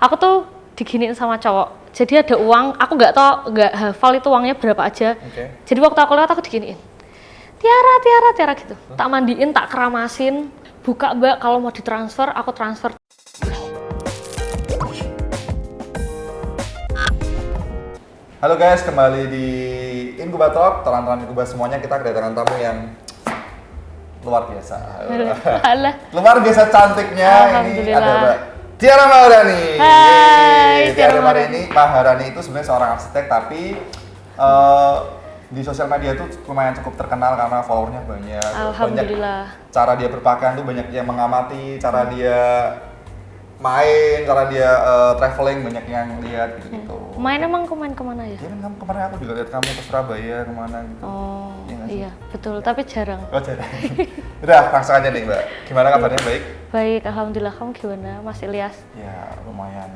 Aku tuh diginiin sama cowok. Jadi ada uang, aku nggak hafal itu uangnya berapa aja. Jadi waktu aku lewat aku diginiin. Tiara gitu. Tak mandiin, tak keramasin. Buka Mbak, kalau mau ditransfer, aku transfer. Halo guys, kembali di Inkubator, teman-teman Inkubas semuanya, kita kedatangan tamu yang luar biasa. Luar biasa cantiknya. Ini ada Mbak Tiara Maharani. Hai, Tiara Maharani itu sebenarnya seorang arsitek, tapi di sosial media itu lumayan cukup terkenal karena followernya banyak. Alhamdulillah. Banyak cara dia berpakaian tuh banyak yang mengamati, cara dia main, cara dia traveling banyak yang lihat gitu. Main emang main kemana ya? Iya kan kemarin aku juga lihat kamu ke Surabaya kemana gitu. Oh iya betul, tapi jarang. Oh jarang. Udah langsung aja nih Mbak, gimana kabarnya? Baik? Baik, alhamdulillah. Kamu gimana Mas Ilyas? Ya lumayan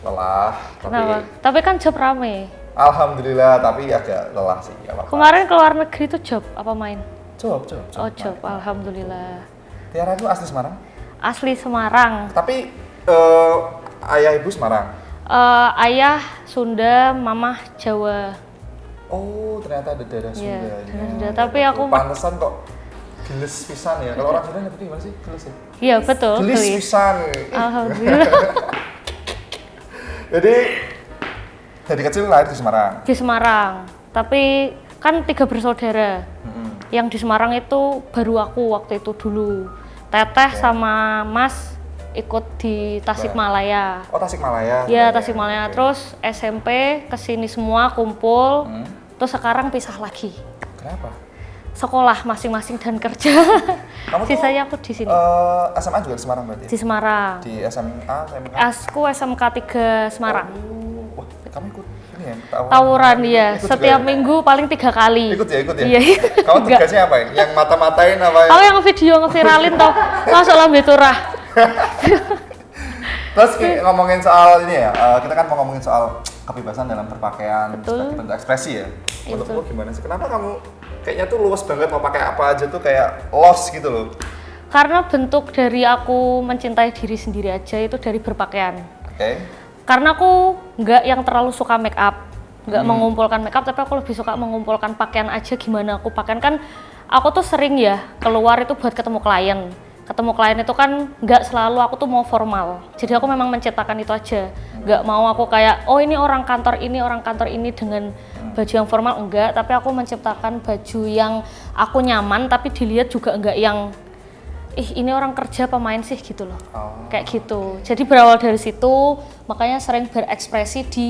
lelah. Kenapa? Tapi kan job rame. Alhamdulillah, tapi agak lelah sih. Gak apa-apa. Kemarin ke luar negeri tuh job apa main? Job. Oh job, alhamdulillah. Tiara itu asli Semarang? Asli Semarang. Tapi ayah ibu Semarang? Ayah Sunda, mamah Jawa. Oh ternyata ada daerah Sunda. Iya, Sunda. Tapi aku pantesan kok geles pisan ya. Kalau orang Sunda nyebutnya gimana sih? Geles ya? Iya betul. Gelis pisan. Alhamdulillah. Jadi dari kecil lahir di Semarang? Di Semarang, tapi kan 3 bersaudara. Yang di Semarang itu baru aku waktu itu dulu. Teteh sama Mas ikut di Tasikmalaya. Oh Tasikmalaya? Iya Tasikmalaya. Terus SMP kesini semua kumpul, terus sekarang pisah lagi. Kenapa? Sekolah masing-masing dan kerja. Sisanya aku di sini. SMA juga di Semarang berarti? Di Semarang. Di SMA, SMK? Aku SMK 3 Semarang. Wah, kamu ikut ini ya? Tawuran ya, setiap minggu paling 3 kali. Ikut ya? Iya. Kamu tugasnya apa ya? Yang mata-matain apa ya? Aku yang video ngeviralin toh, masuk lambe turah. Terus ngomongin soal ini ya, kita kan mau ngomongin soal kebebasan dalam berpakaian sebagai bentuk ekspresi ya. Menurutmu gimana sih? Kenapa kamu kayaknya tuh luas banget mau pakai apa aja tuh kayak lost gitu loh? Karena bentuk dari aku mencintai diri sendiri aja itu dari berpakaian. Karena aku nggak yang terlalu suka make up, nggak mengumpulkan make up, tapi aku lebih suka mengumpulkan pakaian aja gimana aku pakaian. Kan aku tuh sering ya keluar itu buat ketemu klien. Ketemu klien itu kan nggak selalu aku tuh mau formal. Jadi aku memang menciptakan itu aja. Nggak mau aku kayak, oh ini orang kantor ini dengan baju yang formal, enggak. Tapi aku menciptakan baju yang aku nyaman, tapi dilihat juga enggak yang, ini orang kerja pemain sih gitu loh. Kayak gitu. Jadi berawal dari situ, makanya sering berekspresi di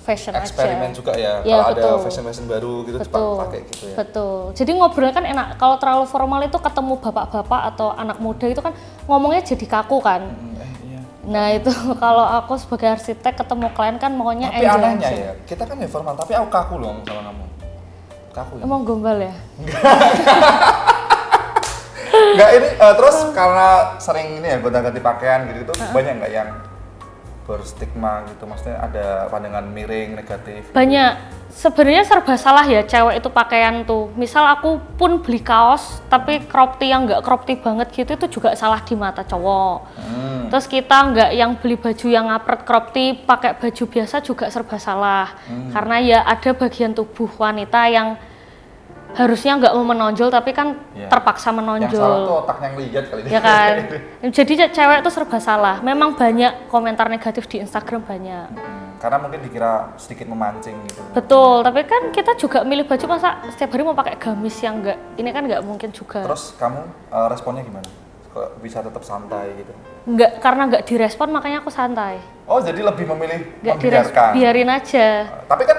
fashion eksperimen aja. juga ya, Ya kalau ada fashion baru gitu pakai gitu ya. Betul. Jadi ngobrolnya kan enak. Kalau terlalu formal itu ketemu bapak-bapak atau anak muda itu kan ngomongnya jadi kaku kan. Nah itu kalau aku sebagai arsitek ketemu klien kan maunya tapi anehnya ya, kita kan ya formal tapi aku kaku loh sama kamu. Kaku ya? Emang gombal ya? Enggak ini terus karena sering ini ya gonta-ganti pakaian gitu banyak nggak yang berstigma gitu, maksudnya ada pandangan miring, negatif? Banyak. Sebenarnya serba salah ya cewek itu pakaian tuh. Misal aku pun beli kaos tapi crop tee yang nggak crop tee banget gitu itu juga salah di mata cowok. Terus kita nggak yang beli baju yang ngapret crop tee pakai baju biasa juga serba salah. Karena ya ada bagian tubuh wanita yang harusnya nggak mau menonjol tapi kan terpaksa menonjol. Yang salah tuh otaknya yang lihat kali ini. Ya kan. Jadi cewek itu serba salah. Memang banyak komentar negatif di Instagram banyak. Karena mungkin dikira sedikit memancing gitu. Betul, tapi kan kita juga milih baju masa setiap hari mau pakai gamis yang enggak. Ini kan nggak mungkin juga. Terus kamu responnya gimana? Kok bisa tetap santai gitu? Enggak, karena nggak direspon makanya aku santai. Oh, jadi lebih memilih Nggak membiarkan. biarin aja. Tapi kan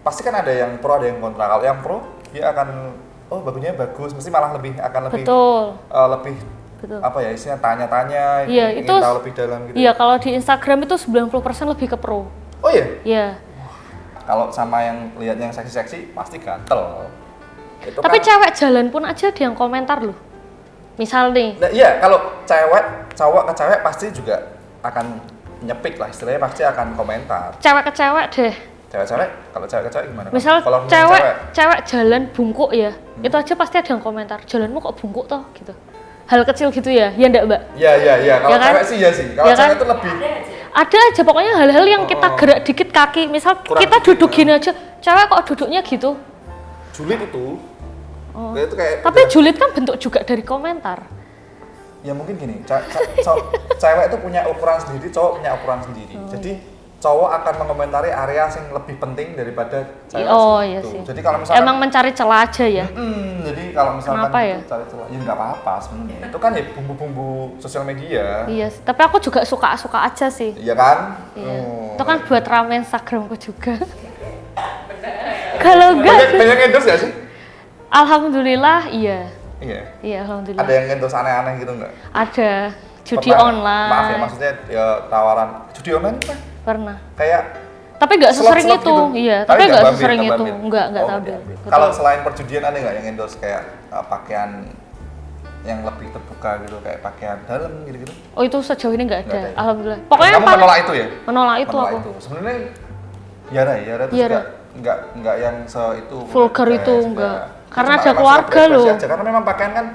pasti kan ada yang pro ada yang kontra. Kalau yang pro dia akan bagunya bagus, mesti malah akan lebih Betul. Lebih Betul. apa ya istilahnya tanya-tanya, Iya, ingin tahu lebih dalam gitu. Iya, kalau di Instagram itu 90% lebih ke pro. Oh iya? Iya. Kalau sama yang lihatnya yang seksi-seksi pasti gatel. Itu Tapi kan, cewek jalan pun aja ada yang komentar loh. Misal nih. Nah, iya, kalau cowok ke cewek pasti juga akan nyepik lah istilahnya, pasti akan komentar. Cewek ke cewek deh. Cewek-cewek, kalau cewek ke cewek gimana? Misal kalau cewek jalan bungkuk ya, itu aja pasti ada yang komentar, jalanmu kok bungkuk toh gitu. Hal kecil gitu ya enggak Mbak? Iya. Kalau Ya kan? cewek sih ya sih. Kalau Ya cewek kan? itu lebih ada aja pokoknya hal-hal yang kita gerak dikit kaki, misal Kurang kita duduk gini aja, cewek kok duduknya gitu. Julid itu. Itu Tapi julid kan bentuk juga dari komentar. Ya mungkin gini, cewek itu punya ukuran sendiri, cowok punya ukuran sendiri. Jadi cowok akan mengomentari area yang lebih penting daripada cewek. Iya sih. Jadi kalau misalkan emang mencari celah aja ya. Jadi kalau misalkan Kenapa ya? cari celah, ya nggak apa-apa sebenarnya. Itu kan ya bumbu-bumbu sosial media. Iya sih. Tapi aku juga suka aja sih. Iya kan? Iya. Itu kan buat rame Instagramku juga. Kalau enggak Banyak endorse gak sih? Alhamdulillah iya. Iya, alhamdulillah. Ada yang endorse aneh-aneh gitu nggak? Ada. Judi Pernah- online. Maaf ya, maksudnya ya tawaran judi online apa? Pernah. Kayak Tapi nggak sesering slot-slot itu, gitu. iya. Tapi nggak nggak sesering nggak itu, bambil. nggak Oh, tampil. Kalau selain perjudian ada nggak yang endorse kayak pakaian yang lebih terbuka gitu, kayak pakaian dalam gitu-gitu? Oh itu sejauh ini nggak ada, Nggak ada. alhamdulillah. Pokoknya kamu yang paling menolak itu ya? menolak itu Menolak aku. itu. Sebenarnya Yara itu Yara. juga nggak yang itu Vulgar kayak itu, juga. nggak. Itu Karena cuma ada langsung keluarga berekspresi loh. aja. Karena memang pakaian kan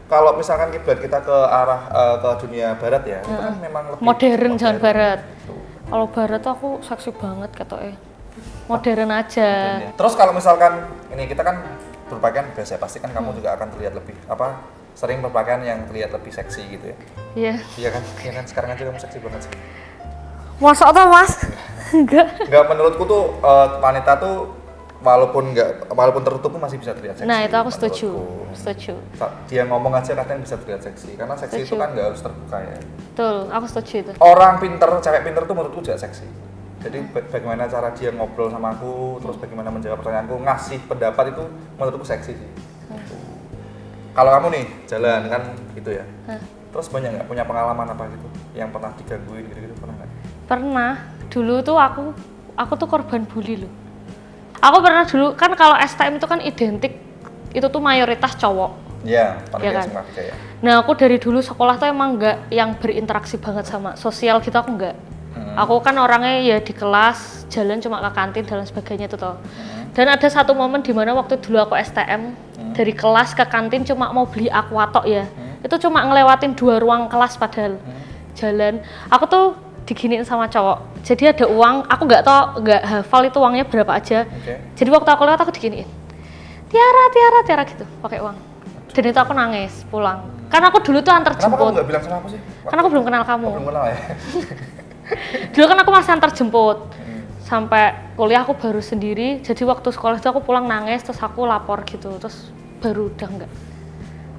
kalau misalkan kiblat kita ke arah ke dunia barat ya, itu kan memang lebih Modern jangan barat. Gitu. Kalau barat tuh aku seksi banget katanya. Modern aja. Terus kalau misalkan ini kita kan berpakaian biasa, pasti kan kamu juga akan terlihat lebih sering berpakaian yang terlihat lebih seksi gitu ya. Iya. Iya kan? Iya kan sekarang aja kamu seksi banget sih. Masuk tuh mas? Enggak. Enggak, menurutku tuh wanita tuh walaupun tertutup pun masih bisa terlihat seksi. Nah itu aku setuju. menurutku. Setuju. Dia ngomong aja katanya bisa terlihat seksi, karena seksi itu Setuju. kan nggak harus terbuka ya. Betul, aku setuju itu. Orang pinter, cewek pinter tuh menurutku juga seksi. Jadi bagaimana cara dia ngobrol sama aku, terus bagaimana menjawab pertanyaanku, ngasih pendapat itu menurutku seksi sih. Kalau kamu nih jalan kan gitu ya, terus banyak nggak punya pengalaman apa gitu yang pernah digangguin gitu-gitu, pernah nggak? Pernah. Dulu tuh aku tuh korban bully loh. Aku pernah dulu kan kalau STM itu kan identik itu tuh mayoritas cowok. Iya, Iya pada kan? SMA aja ya. Nah aku dari dulu sekolah tuh emang nggak yang berinteraksi banget sama sosial gitu, aku nggak. Aku kan orangnya ya di kelas, jalan cuma ke kantin dan sebagainya itu toh. Dan ada satu momen di mana waktu dulu aku STM dari kelas ke kantin cuma mau beli aquatok ya. Itu cuma ngelewatin 2 ruang kelas padahal jalan. Aku tuh diginiin sama cowok. Jadi ada uang, aku nggak hafal itu uangnya berapa aja. Jadi waktu aku lewat aku diginiin. Tiara gitu, pakai uang. Dan itu aku nangis pulang. Karena aku dulu tuh antar Kenapa kamu jemput. nggak bilang sama aku sih? Karena aku belum kenal kamu. Belum kenal ya. Dulu kan aku masih antar jemput. Sampai kuliah aku baru sendiri. Jadi waktu sekolah itu aku pulang nangis, terus aku lapor gitu. Terus baru udah enggak.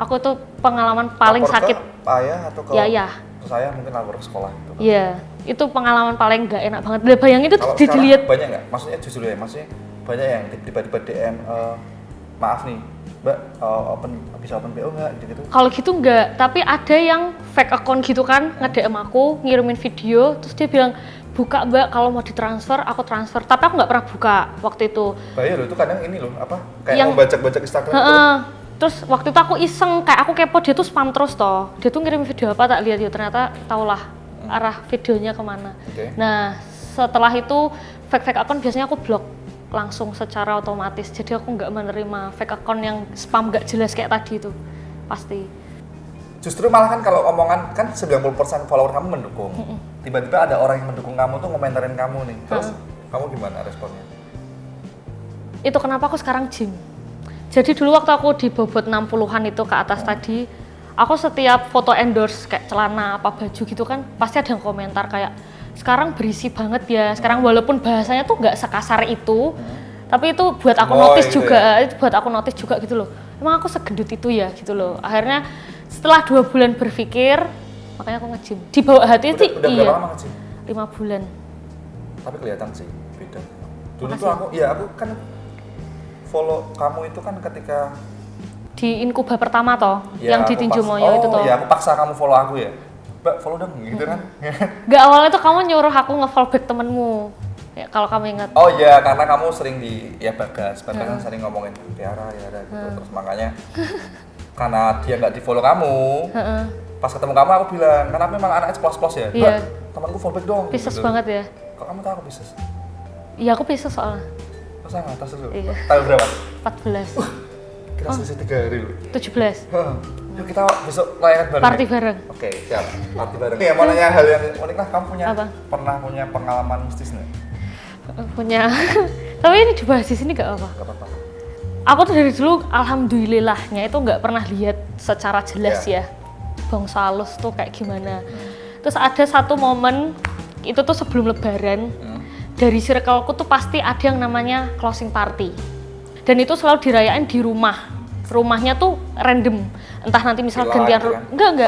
Aku tuh pengalaman paling Lapor sakit. ke ayah atau ke Ya. ke saya mungkin lapor ke sekolah gitu. Iya, itu pengalaman paling nggak enak banget. Lah bayangin itu Kalau dilihat. sekarang banyak nggak? Maksudnya jujur ya, maksudnya banyak yang tiba-tiba DM, maaf nih, Mbak, bisa open BO nggak gitu-gitu? Kalau gitu enggak, tapi ada yang fake account gitu kan, nge-DM aku, ngirimin video, terus dia bilang, buka Mbak, kalau mau ditransfer, aku transfer. Tapi aku nggak pernah buka waktu itu. Bahaya loh, itu kadang ini loh, kayak Yang- mau bajak-bajak Instagram gitu. Terus waktu itu aku iseng, kayak aku kepo dia tuh spam terus toh. Dia tuh ngirim video apa tak lihat ya, ternyata tahulah arah videonya kemana. Oke. Nah, setelah itu fake account biasanya aku blok langsung secara otomatis. Jadi aku nggak menerima fake account yang spam nggak jelas kayak tadi itu. Pasti. Justru malah kan kalau omongan, kan 90% follower kamu mendukung. Tiba-tiba ada orang yang mendukung kamu tuh komentarin kamu nih. Terus kamu gimana responnya? Itu kenapa aku sekarang gym. Jadi dulu waktu aku di bobot 60-an itu ke atas tadi, aku setiap foto endorse kayak celana apa baju gitu kan pasti ada yang komentar kayak sekarang berisi banget ya. Sekarang walaupun bahasanya tuh nggak sekasar itu, tapi itu buat aku notice gitu juga, ya? itu buat aku notice juga gitu loh. Emang aku segendut itu ya gitu loh. Akhirnya setelah 2 bulan berpikir, makanya aku nge-gym. Di bawah hati Udah sih berapa iya. lama sih? 5 bulan. Tapi kelihatan sih beda. Dulu Makasih. tuh aku kan follow kamu itu kan ketika Di Inkuba pertama toh, ya, yang di aku Tinjomoyo itu toh. Iya, aku paksa kamu follow aku ya. Mbak, follow dong gitu kan. Gak, awalnya tuh kamu nyuruh aku nge-follow back temenmu. Ya, kalau kamu ingat. Oh iya, karena kamu sering Bagas kan sering ngomongin Tiara gitu. Terus makanya karena dia nggak di-follow kamu, pas ketemu kamu aku bilang, karena memang anaknya ceplos-ceplos ya. Iya. Mbak, temanku follow back dong. Pisces gitu. banget ya. Kok kamu tahu aku Pisces? Iya, aku Pisces soalnya. Terus sama atas dulu. Iya. Tahu berapa? 14. Kita selisih 3 hari loh. 17. Hah. Yuk kita besok layangan bareng. Party bareng. Oke, siap. Party bareng. Nih, mau nanya hal yang unik lah. Kamu pernah punya pengalaman mistis nggak? Punya. Tapi ini dibahas di sini nggak apa? Nggak apa-apa. Aku tuh dari dulu alhamdulillahnya itu nggak pernah lihat secara jelas ya bangsa halus tuh kayak gimana. Terus ada satu momen itu tuh sebelum lebaran dari circleku tuh pasti ada yang namanya closing party. Dan itu selalu dirayain di rumah. Rumahnya tuh random. Entah nanti misal gantian kan? Enggak.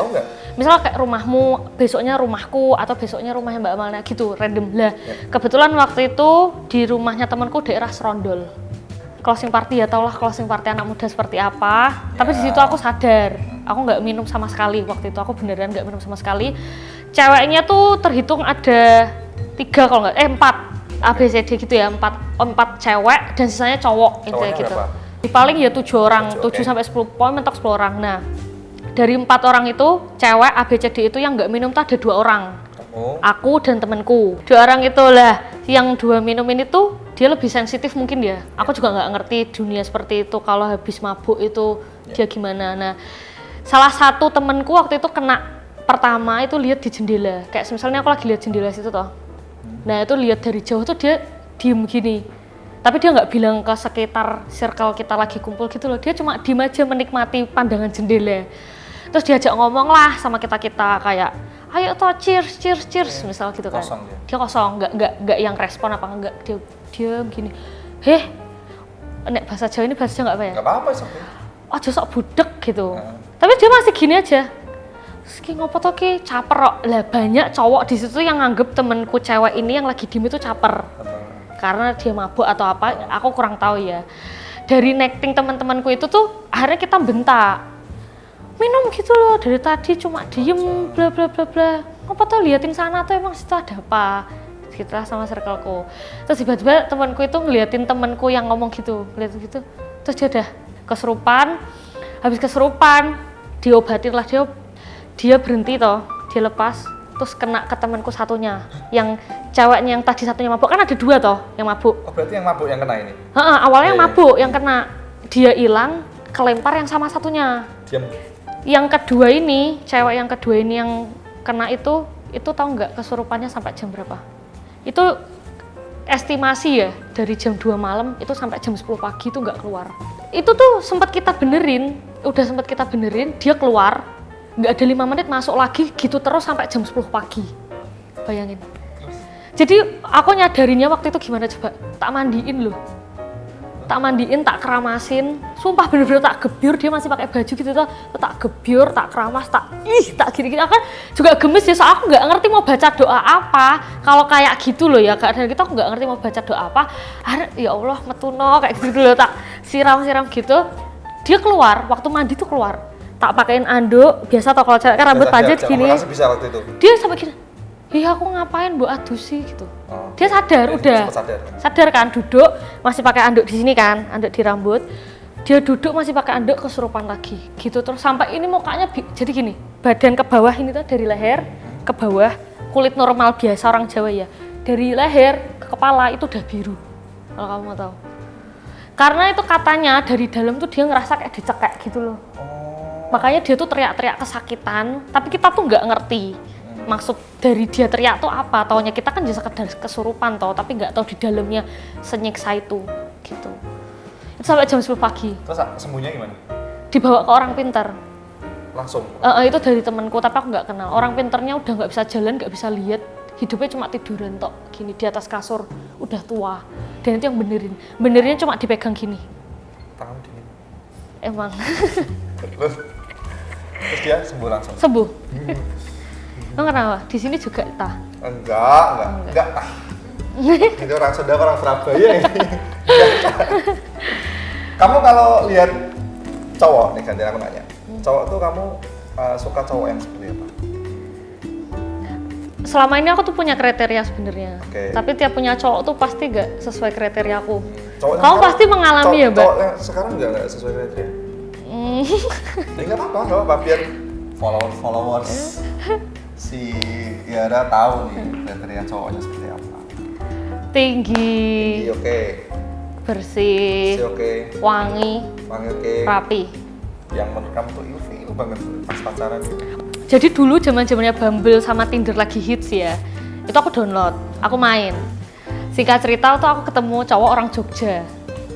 Misal kayak rumahmu, besoknya rumahku atau besoknya rumahnya Mbak Amalna gitu, random. Lah, kebetulan waktu itu di rumahnya temanku daerah Serondol. Closing party ya, taulah closing party anak muda seperti apa. Tapi di situ aku sadar, aku nggak minum sama sekali waktu itu. Aku beneran nggak minum sama sekali. Ceweknya tuh terhitung ada 4 ABCD gitu ya, 4 cewek dan sisanya cowok gitu. Paling ya 7 orang, 7 sampai 10 poin mentok 10 orang. Nah, dari 4 orang itu cewek ABCD itu yang nggak minum tuh ada 2 orang. Aku dan temenku. 2 orang itulah yang 2 minum ini tuh dia lebih sensitif mungkin ya. Aku juga nggak ngerti dunia seperti itu kalau habis mabuk itu dia gimana. Nah, salah satu temenku waktu itu kena pertama itu lihat di jendela. Kayak misalnya aku lagi lihat jendela situ toh. Nah, itu lihat dari jauh tuh dia diem gini. Tapi dia nggak bilang ke sekitar circle kita lagi kumpul gitu loh. Dia cuma diem aja menikmati pandangan jendela. Terus diajak ngomong lah sama kita-kita kayak ayo toh cheers misal gitu kan. Dia kosong, nggak yang respon apa enggak, dia diam gini. Nek bahasa Jawa ini bahasa Jawa nggak apa ya? Nggak apa-apa sih. Aja sok budek gitu. Tapi dia masih gini aja. Ki ngopo to ki caper kok. Lah banyak cowok di situ yang nganggep temenku cewek ini yang lagi diem itu caper. Karena dia mabuk atau apa, aku kurang tahu ya. Dari necting teman-temanku itu tuh akhirnya kita bentak. Minum gitu loh, dari tadi cuma diem bla bla bla bla. Apa tuh liatin sana tuh emang situ ada apa? Gitu lah sama circleku. Terus tiba-tiba temanku itu ngeliatin temanku yang ngomong gitu, ngeliatin gitu. Terus dia udah kesurupan. Habis kesurupan, diobatin lah dia berhenti toh, dia lepas. Terus kena ke temanku satunya, yang ceweknya yang tadi satunya mabuk, kan ada 2 toh yang mabuk. Oh berarti yang mabuk yang kena ini? Awalnya yang mabuk yang kena, dia hilang, kelempar yang sama satunya. Diam. Yang kedua ini, cewek yang kedua ini yang kena itu tahu nggak kesurupannya sampai jam berapa? Itu estimasi ya, dari jam 2 malam itu sampai jam 10 pagi itu nggak keluar. Itu tuh sempat kita benerin, dia keluar, nggak ada 5 menit masuk lagi gitu terus sampai jam 10 pagi. Bayangin. Jadi aku nyadarinya waktu itu gimana coba? Tak mandiin loh. Tak keramasin, sumpah bener-bener tak gebyur, dia masih pakai baju gitu tuh, tak gebyur, tak keramas, tak gini-gini. Aku kan juga gemes ya, soalnya aku nggak ngerti mau baca doa apa. Kalau kayak gitu loh ya, keadaan kita aku nggak ngerti mau baca doa apa. Ya Allah, metuno kayak gitu loh, tak siram-siram gitu. Dia keluar, waktu mandi tuh keluar. Tak pakein anduk, biasa tau kalau cewek kan rambut panjang gini. Bisa waktu itu. Dia sampai gini. Iya aku ngapain mbok adusi gitu. Dia sadar udah. Sadar kan duduk masih pakai anduk di sini kan, anduk di rambut. Dia duduk masih pakai anduk kesurupan lagi. Gitu terus sampai ini mukanya jadi gini, badan ke bawah ini tuh dari leher ke bawah, kulit normal biasa orang Jawa ya. Dari leher ke kepala itu udah biru. Kalau kamu mau tahu. Karena itu katanya dari dalam tuh dia ngerasa kayak dicekek gitu loh. Makanya dia tuh teriak-teriak kesakitan, tapi kita tuh nggak ngerti. Maksud dari dia teriak tuh apa, taunya kita kan just sekedar kesurupan toh, tapi nggak tahu di dalamnya senyiksa itu gitu. Itu sampai jam 10 pagi. Terus sembuhnya gimana? Dibawa ke orang pintar. Langsung? Itu dari temanku, tapi aku nggak kenal. Orang pintarnya udah nggak bisa jalan, nggak bisa lihat, hidupnya cuma tiduran tok, gini di atas kasur, udah tua. Dan itu yang benerinnya cuma dipegang gini. Tangan dingin? Emang. Terus dia sembuh langsung? Sembuh. Kenapa? Di sini juga tah? Enggak. Itu orang Sunda, orang Surabaya ini. Kamu kalau lihat cowok nih, ganti aku nanya. Cowok tuh kamu suka cowok yang seperti apa? Selama ini aku tuh punya kriteria sebenarnya. Tapi tiap punya cowok tuh pasti gak sesuai kriteria aku. Kamu pasti mengalami ya, Mbak? Cowok yang sekarang nggak sesuai kriteria. Ya nggak apa-apa, biar followers si Yara tahu nih kriteria cowoknya seperti apa. Tinggi, oke. Bersih, oke. wangi, oke. rapi. Yang menurut kamu tuh ilfil itu banget pas pacaran gitu. Jadi dulu zaman-zamannya Bumble sama Tinder lagi hits ya. Itu aku download, aku main. Singkat cerita tuh aku ketemu cowok orang Jogja.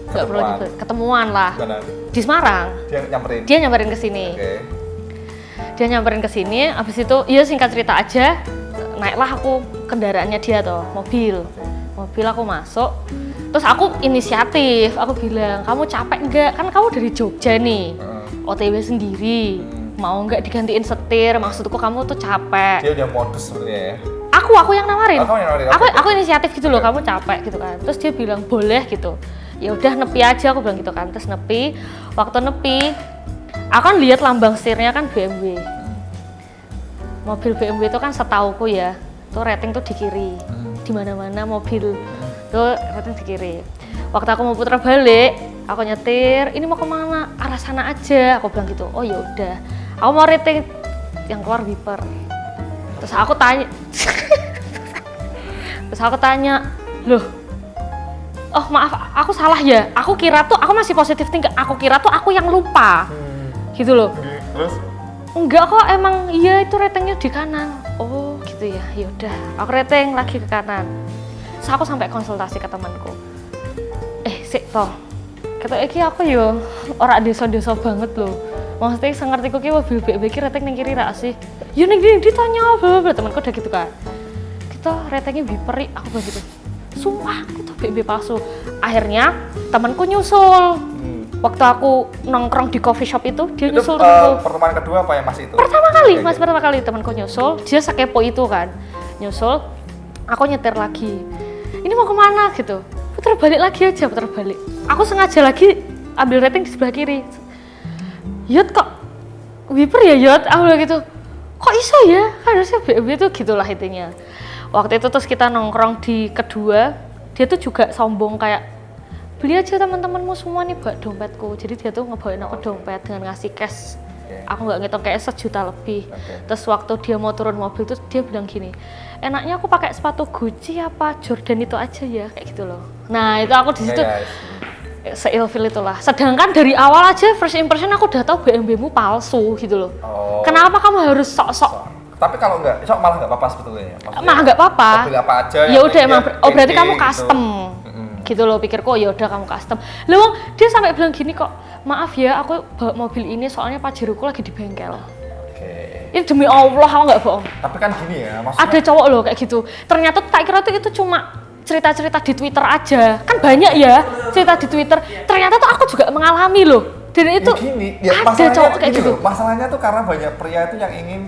Enggak perlu disebut, ketemuan lah. Mana? Di Semarang. Dia nyamperin ke sini. Oke. Dia nyamperin ke sini, habis itu iya singkat cerita aja, naiklah aku kendaraannya dia tuh, mobil. Mobil aku masuk. Terus aku inisiatif, aku bilang, "Kamu capek enggak? Kan kamu dari Jogja nih. OTW sendiri. Mau enggak digantiin setir? Maksudku kamu tuh capek." Dia udah modus sebenarnya ya. Aku yang nawarin. Aku Inisiatif gitu loh, kamu capek gitu kan. Terus dia bilang, "Boleh" gitu. Ya udah nepi aja, aku bilang gitu kan. Terus nepi. Waktu nepi, aku kan lihat lambang setirnya kan BMW. Mobil BMW itu kan setauku ya, tuh rating tuh di kiri. Di mana-mana mobil tuh rating di kiri. Waktu aku mau putar balik, aku nyetir, "Ini mau kemana?" "Arah sana aja," aku bilang gitu. "Oh ya udah, aku mau rating yang keluar wiper." Terus aku tanya, "Loh, oh maaf, aku salah ya. Aku kira tuh, aku masih positif tinggi. Aku kira tuh aku yang lupa." Gitu loh. Terus? "Enggak kok, emang iya itu ratingnya di kanan." "Oh gitu ya, yaudah." Aku rating lagi ke kanan. Terus aku sampai konsultasi ke temanku. Sik toh, kata iki aku yo ora desa-desa banget loh. Maksudnya sengertiku ki mobil BMW ki rating ning kiri ra sih? Ya ning ditanya bla bla, temanku udah gitu kan. Kita ratingnya wiper, aku bilang gitu. Sumpah, aku tuh BMW palsu. Akhirnya temanku nyusul. Waktu aku nongkrong di coffee shop itu, dia nyusul temanku. Pertemuan kedua apa yang masih itu? Pertama kali temanku nyusul, dia sekepo itu kan. Nyusul, aku nyetir lagi. "Ini mau kemana?" gitu. "Putar balik lagi aja, putar balik." Aku sengaja lagi ambil rating di sebelah kiri. "Yot kok wiper ya Yot?" Aku bilang gitu. "Kok iso ya? Kan harusnya BMW itu," gitulah intinya. Waktu itu terus kita nongkrong di kedua, dia tuh juga sombong kayak, "Beli aja teman-temanmu semua nih buat dompetku." Jadi dia tuh ngebawain aku dompet dengan ngasih cash. Aku nggak ngitung, kayak 1 juta lebih. Terus waktu dia mau turun mobil tuh dia bilang gini, "Enaknya aku pakai sepatu Gucci apa Jordan itu aja ya," kayak gitu loh. Nah itu aku di situ se-ilfil itulah. Sedangkan dari awal aja first impression aku udah tahu BMW-mu palsu gitu loh. Kenapa kamu harus sok-sok? Tapi kalau enggak, malah nggak apa-apa sebetulnya. Malah nggak apa-apa. Mobil apa aja. Ya udah emang. Oh berarti kamu gitu. custom. Gitu loh, pikirku. Ya udah kamu custom. Loh dia sampai bilang gini kok, "Maaf ya, aku bawa mobil ini soalnya pajiruku lagi di bengkel." Ini demi Allah, aku nggak bohong. Tapi kan gini ya, maksudnya ada cowok loh kayak gitu. Ternyata tak kira tuh itu cuma cerita-cerita di Twitter aja. Kan banyak ya cerita di Twitter. Ternyata tuh aku juga mengalami loh. Dan itu ada cowok kayak gitu. Masalahnya tuh karena banyak pria itu yang ingin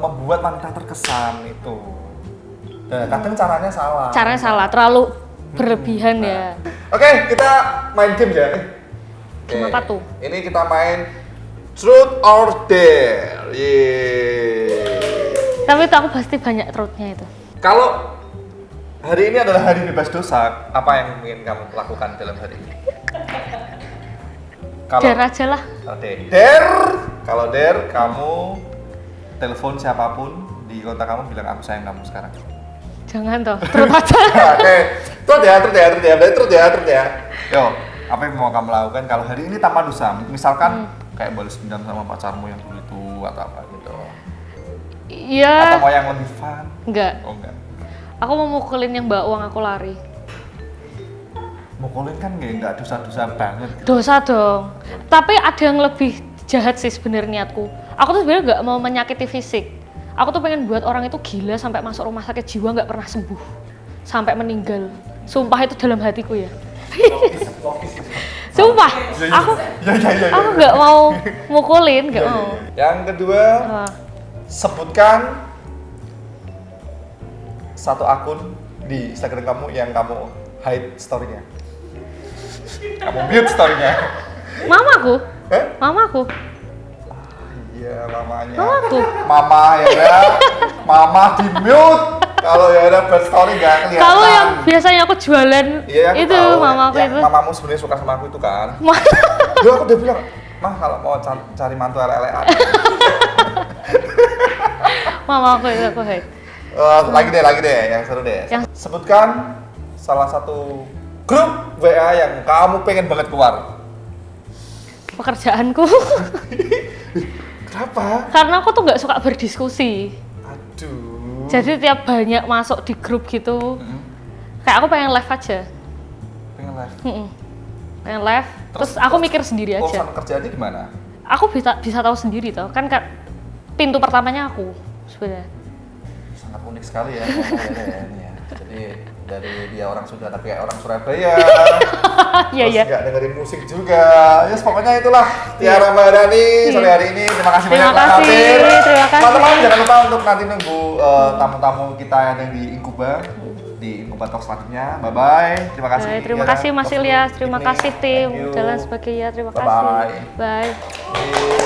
membuat wanita terkesan itu. Dan kadang caranya salah. Caranya salah, terlalu berlebihan ya. Oke, kita main game ya. Game apa tuh? Ini kita main Truth or Dare. Tapi itu aku pasti banyak truthnya itu. Kalau hari ini adalah hari bebas dosa, apa yang ingin kamu lakukan dalam hari ini? Dare aja lah. Oke. Dare. Kalau dare, kamu telepon siapapun di kontak kamu bilang aku sayang kamu sekarang. Jangan toh, truth aja. Oke. Truth ya. Yo, apa yang mau kamu lakukan kalau hari ini tanpa dosa? Misalkan kayak balas dendam sama pacarmu yang dulu itu atau apa gitu. Iya. Atau mau yang lebih fun? Enggak. Oh enggak. Aku mau mukulin yang bawa uang aku lari. Mukulin kan enggak dosa-dosa banget. Dosa dong. Tapi ada yang lebih jahat sih sebenarnya niatku. Aku tuh sebenarnya nggak mau menyakiti fisik. Aku tuh pengen buat orang itu gila sampai masuk rumah sakit jiwa nggak pernah sembuh, sampai meninggal. Sumpah itu dalam hatiku ya. Sumpah, aku nggak mau mukulin, nggak mau. Yang kedua, sebutkan satu akun di Instagram kamu yang kamu hide story-nya. Kamu mute story-nya. Mamaku. Mamaku. Iya, mamanya. Mamaku. Mama ya udah. Mama di mute. Kalau ya ada bad story nggak kelihatan. Kalau yang biasanya aku jualan itu mamaku itu. Mamamu sebenarnya suka sama aku itu kan. Dulu aku udah bilang, "Mah kalau mau cari mantu lele-lelean." Mamaku itu aku hate. Lagi deh, yang seru deh. Sebutkan salah satu grup WA yang kamu pengen banget keluar. Pekerjaanku. Kenapa? Karena aku tuh nggak suka berdiskusi. Aduh. Jadi tiap banyak masuk di grup gitu, kayak aku pengen live aja. Pengen live? Pengen live, terus aku mikir sendiri aja. Urusan kerjaannya gimana? Aku bisa tahu sendiri toh, kan pintu pertamanya aku sebenarnya. Sangat unik sekali ya ngomongnya ya ini ya. Jadi dari dia orang Sunda tapi kayak orang Surabaya. Iya iya. Nggak dengerin musik juga. Ya pokoknya itulah Tiara Maharani sore hari ini. Terima kasih banyak Terima kasih. Teman-teman jangan lupa untuk nanti nunggu tamu-tamu kita yang ada di inkubator selanjutnya. Bye bye. Terima kasih. Terima kasih Mas Ilyas. Terima kasih tim. Jalan sebagai ya. Terima kasih. Bye. Bye.